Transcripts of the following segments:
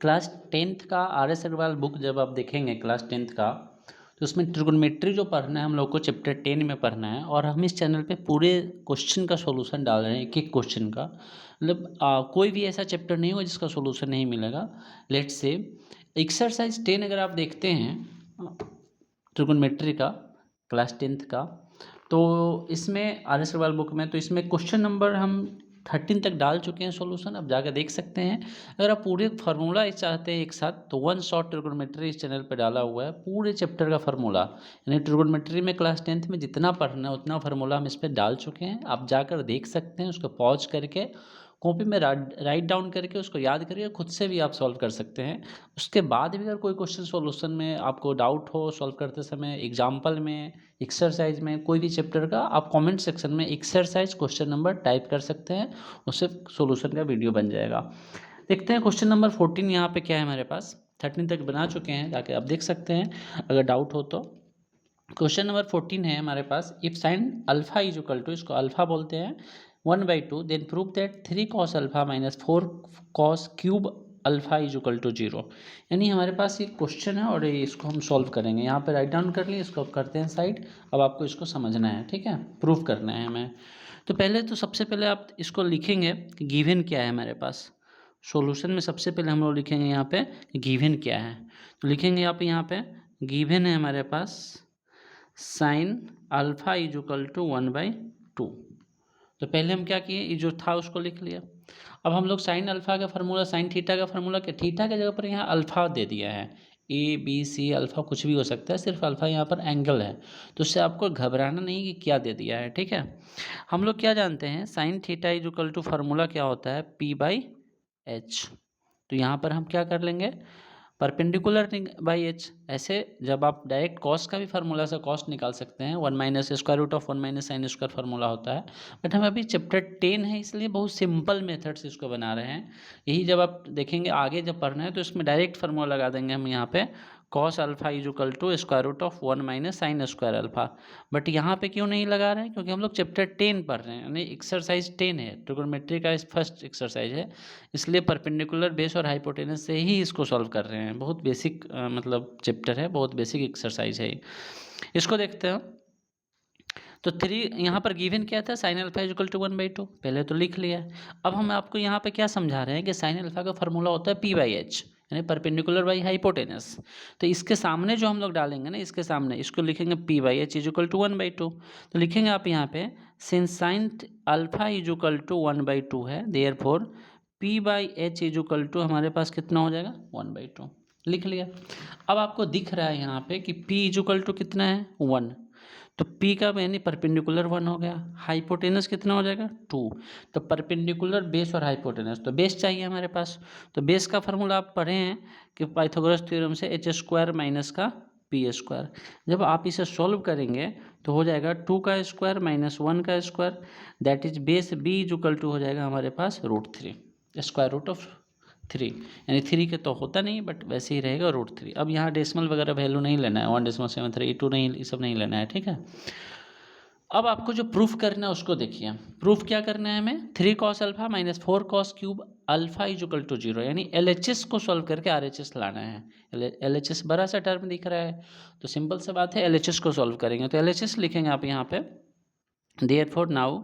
Class 10th का RS. Agarwal book जब आप देखेंगे क्लास 10th का, तो उसमें ट्रिगोनोमेट्री जो पढ़ना है हम लोग को चैप्टर 10 में पढ़ना है। और हम इस चैनल पे पूरे क्वेश्चन का सॉल्यूशन डाल रहे हैं, एक एक क्वेश्चन का। मतलब कोई भी ऐसा चैप्टर नहीं होगा जिसका सॉल्यूशन नहीं मिलेगा। लेट्स से एक्सरसाइज 10 अगर आप देखते हैं ट्रिगोनोमेट्री का क्लास 10th का, तो इसमें आर.एस. अग्रवाल बुक में, तो इसमें क्वेश्चन नंबर हम 13 तक डाल चुके हैं सॉल्यूशन, आप जाकर देख सकते हैं। अगर आप पूरे फार्मूला चाहते हैं एक साथ, तो वन शॉट ट्रिगोनोमेट्री इस चैनल पर डाला हुआ है, पूरे चैप्टर का फार्मूला। यानी ट्रिगोनोमेट्री में क्लास 10th में जितना पढ़ना है उतना फार्मूला हम इस पर डाल चुके हैं, आप जाकर देख सकते हैं। उसको पॉज करके कॉपी में राइट डाउन करके उसको याद करिए, खुद से भी आप सॉल्व कर सकते हैं। उसके बाद भी अगर कोई क्वेश्चन सॉल्यूशन में आपको डाउट हो सॉल्व करते समय, एग्जाम्पल में, एक्सरसाइज में, कोई भी चैप्टर का, आप कमेंट सेक्शन में एक्सरसाइज क्वेश्चन नंबर टाइप कर सकते हैं, उससे सॉल्यूशन का वीडियो बन जाएगा। देखते हैं क्वेश्चन नंबर 14 यहाँ पे क्या है हमारे पास। 13 तक बना चुके हैं, जाके आप देख सकते हैं अगर डाउट हो तो। क्वेश्चन नंबर 14 है हमारे पास, if sine alpha is equal to, इसको अल्फा बोलते हैं, 1/2, then prove that 3 cos alpha minus 4 cos cube alpha is equal to 0। यानी हमारे पास ये क्वेश्चन है और इसको हम सॉल्व करेंगे। यहाँ पे राइट डाउन कर लिए, इसको अब करते हैं साइड। अब आपको इसको समझना है, ठीक है, प्रूफ करना है हमें। तो पहले तो सबसे पहले आप इसको लिखेंगे कि गिवन क्या है हमारे पास। सॉल्यूशन में सबसे पहले हम लोग लिखेंगे यहाँ पे गिवन क्या है। तो लिखेंगे आप यहाँ पे गिवन है हमारे पास sine alpha is equal to 1/2। तो पहले हम क्या किए, ये जो था उसको लिख लिया। अब हम लोग साइन अल्फा का फार्मूला, साइन थीटा का फार्मूला, क्या थीटा की जगह पर यहाँ अल्फा दे दिया है। ABC अल्फा कुछ भी हो सकता है, सिर्फ अल्फा यहाँ पर एंगल है। तो उससे आपको घबराना नहीं कि क्या दे दिया है, ठीक है। हम लोग क्या जानते हैं, sine theta is equal to formula क्या होता है, P/H। तो यहाँ पर हम क्या कर लेंगे, परपेंडिकुलर बाई एच। ऐसे जब आप डायरेक्ट कॉस का भी फार्मूला से कॉस निकाल सकते हैं, 1 minus square root of 1 minus sine square formula होता है। बट हम अभी चैप्टर 10 है, इसलिए बहुत सिंपल मेथड से इसको बना रहे हैं। यही जब आप देखेंगे आगे जब पढ़ना है, तो इसमें डायरेक्ट फार्मूला लगा देंगे हम यहाँ पे, cos alpha is equal to square root of 1 minus sine square alpha. But यहाँ पे क्यों नहीं लगा रहे हैं, क्योंकि हम लोग चैप्टर 10 पढ़ रहे हैं, यानी एक्सरसाइज 10 है, ट्रिगोनोमेट्री का फर्स्ट एक्सरसाइज है। इसलिए परपेंडिकुलर बेस और हाइपोटेनस से ही इसको सॉल्व कर रहे हैं। बहुत बेसिक मतलब चैप्टर है, बहुत बेसिक एक्सरसाइज है। इसको देखते हैं। तो 3 यहाँ पर गिवन क्या था, sine alpha is equal to 1/2, पहले तो लिख लिया। अब हम आपको यहाँ पे क्या समझा रहे हैं कि साइन अल्फा का फार्मूला होता है P/H, यानी परपेंडिकुलर बाई हाइपोटेनस। तो इसके सामने जो हम लोग डालेंगे ना, इसके सामने इसको लिखेंगे P/H इज इक्वल टू 1/2। तो लिखेंगे आप यहाँ पे, since sine alpha is equal to 1/2 है, therefore P/H is equal to हमारे पास कितना हो जाएगा, 1/2। लिख लिया। अब आपको दिख रहा है यहाँ पे कि P इज इक्वल टू कितना है, 1। तो P का यानी परपेंडिकुलर 1 हो गया, हाइपोटेनस कितना हो जाएगा, 2। तो परपेंडिकुलर बेस और हाइपोटेनस, तो बेस चाहिए हमारे पास। तो बेस का फार्मूला आप पढ़े हैं कि पाइथागोरस थ्योरम से h² माइनस का P²। जब आप इसे सॉल्व करेंगे तो हो जाएगा 2 का स्क्वायर माइनस 1 का square, that is base B is equal to हो जाएगा हमारे पास √3, स्क्वायर रूट ऑफ 3। यानी 3 के तो होता नहीं, बट वैसे ही रहेगा √3। अब यहाँ डेसिमल वगैरह वैल्यू नहीं लेना है, 1.732 नहीं, ये सब नहीं लेना है, ठीक है। अब आपको जो प्रूफ करना है उसको देखिए। प्रूफ क्या करना है हमें, 3 cos alpha minus 4 cos cube alpha is equal to 0, यानी LHS को सॉल्व करके RHS लाना है। LHS बड़ा सा टर्म दिख रहा है, तो सिंपल सा बात है, LHS को सॉल्व करेंगे। तो LHS लिखेंगे आप यहाँ पे, therefore now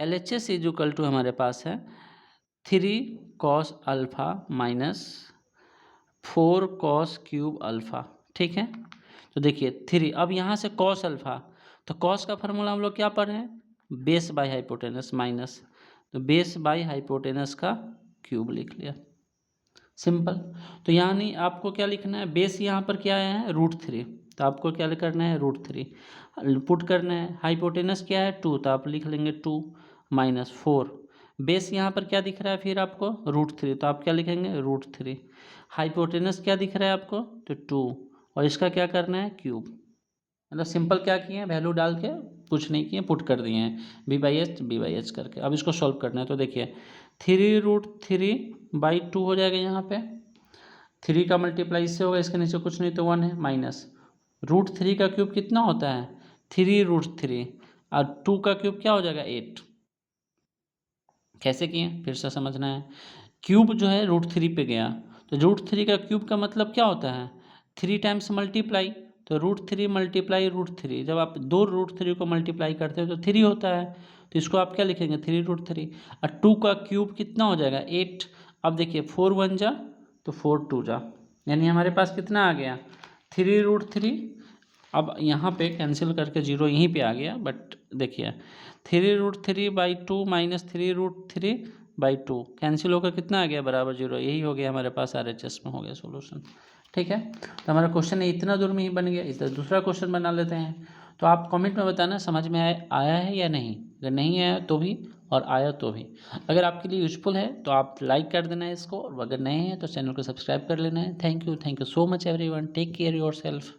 LHS is equal to हमारे पास है 3 cos alpha minus 4 cos cube alpha, ठीक है। तो देखिए 3, अब यहाँ से cos अल्फा, तो cos का फार्मूला हम लोग क्या पढ़ रहे हैं, बेस बाय हाइपोटेनस माइनस, तो बेस बाय हाइपोटेनस का क्यूब लिख लिया, सिंपल। तो यानी आपको क्या लिखना है, बेस यहाँ पर क्या आया है, √3, तो आपको क्या करना है, √3 पुट करना है। हाइपोटेनस क्या है, 2, तो आप लिख लेंगे 2 माइनस 4। बेस यहाँ पर क्या दिख रहा है फिर आपको, √3, तो आप क्या लिखेंगे, √3। हाइपोटेनस क्या दिख रहा है आपको, तो 2, और इसका क्या करना है, क्यूब। मतलब सिंपल क्या किए हैं, वैल्यू डाल के कुछ नहीं किए, पुट कर दिए हैं B/H करके। अब इसको सॉल्व करना है, तो देखिए 3√3/2 हो जाएगा। यहाँ पे 3 का मल्टीप्लाई इससे होगा, इसके नीचे कुछ नहीं तो 1 है, माइनस √3 का क्यूब कितना होता है, 3√3, और 2 का क्यूब क्या हो जाएगा, 8। कैसे किए फिर से समझना है, क्यूब जो है √3 पे गया, तो √3 का क्यूब का मतलब क्या होता है? 3 टाइम्स मल्टीप्लाई, तो √3 मल्टीप्लाई √3, जब आप दो √3 को मल्टीप्लाई करते हो तो 3 होता है, तो इसको आप क्या लिखेंगे? 3√3। और 2 का क्यूब कितना हो जाएगा? 8। अब देखिए 4 1 जा तो 4 2 जा, यानी हमारे पास कितना आ गया? 3√3। अब यहाँ पे कैंसिल करके जीरो यहीं पे आ गया, बट देखिए 3√3/2 माइनस 3√3/2 कैंसिल होकर कितना आ गया? बराबर जीरो। यही हो गया हमारे पास RHS में हो गया सॉल्यूशन। ठीक है, तो हमारा क्वेश्चन इतना दूर में ही बन गया। इधर दूसरा क्वेश्चन बना लेते हैं। तो आप कमेंट में बताना समझ में आया है या नहीं। अगर नहीं आया तो भी, और आया तो भी। अगर आपके लिए यूजफुल है तो आप लाइक कर देना है इसको, और अगर नहीं है तो चैनल को सब्सक्राइब कर लेना है। Thank you so much everyone. Take care yourself.